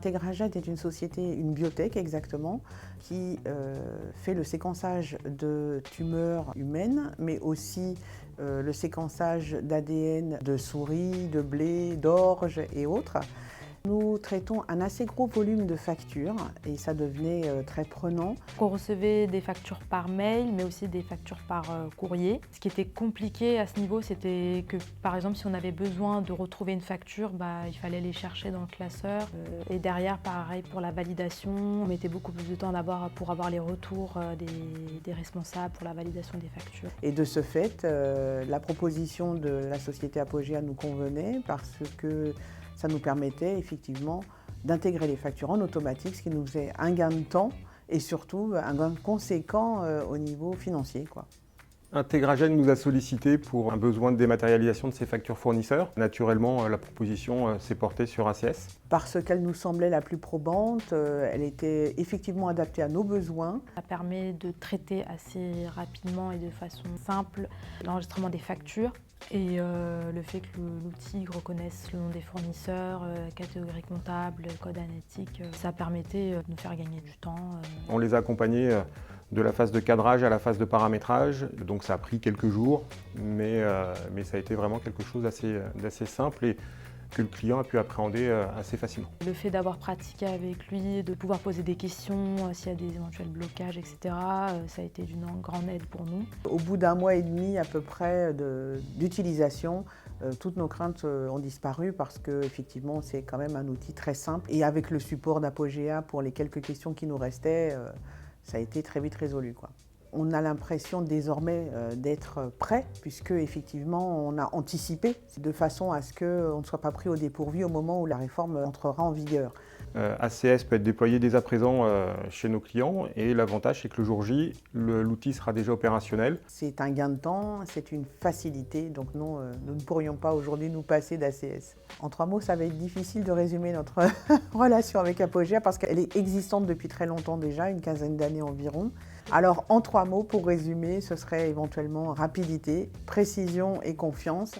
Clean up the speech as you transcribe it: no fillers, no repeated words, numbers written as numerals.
Integrajet est une société, une biotech exactement, qui fait le séquençage de tumeurs humaines, mais aussi le séquençage d'ADN de souris, de blé, d'orge et autres. Nous traitons un assez gros volume de factures et ça devenait très prenant. On recevait des factures par mail, mais aussi des factures par courrier. Ce qui était compliqué à ce niveau, c'était que, par exemple, si on avait besoin de retrouver une facture, il fallait les chercher dans le classeur. Et derrière, pareil pour la validation, on mettait beaucoup plus de temps pour avoir les retours des responsables pour la validation des factures. Et de ce fait, la proposition de la société Apogea nous convenait parce que ça nous permettait effectivement d'intégrer les factures en automatique, ce qui nous faisait un gain de temps et surtout un gain conséquent au niveau financier, quoi. Integrajet nous a sollicité pour un besoin de dématérialisation de ses factures fournisseurs. Naturellement, la proposition s'est portée sur ACS. Parce qu'elle nous semblait la plus probante, elle était effectivement adaptée à nos besoins. Ça permet de traiter assez rapidement et de façon simple l'enregistrement des factures. Et le fait que l'outil reconnaisse le nom des fournisseurs, catégorie comptable, code analytique, ça permettait de nous faire gagner du temps. On les a accompagnés de la phase de cadrage à la phase de paramétrage, donc ça a pris quelques jours, mais ça a été vraiment quelque chose d'assez simple et que le client a pu appréhender assez facilement. Le fait d'avoir pratiqué avec lui, de pouvoir poser des questions s'il y a des éventuels blocages, etc., ça a été d'une grande aide pour nous. Au bout d'un mois et demi à peu près d'utilisation, toutes nos craintes ont disparu parce que effectivement c'est quand même un outil très simple et avec le support d'Apogea pour les quelques questions qui nous restaient, ça a été très vite résolu, quoi. On a l'impression désormais d'être prêt puisque effectivement on a anticipé de façon à ce qu'on ne soit pas pris au dépourvu au moment où la réforme entrera en vigueur. ACS peut être déployé dès à présent chez nos clients et l'avantage c'est que le jour J, l'outil sera déjà opérationnel. C'est un gain de temps, c'est une facilité, donc non, nous ne pourrions pas aujourd'hui nous passer d'ACS. En 3 mots, ça va être difficile de résumer notre relation avec Apogea parce qu'elle est existante depuis très longtemps déjà, une quinzaine d'années environ. Alors en 3 mots, pour résumer, ce serait éventuellement rapidité, précision et confiance.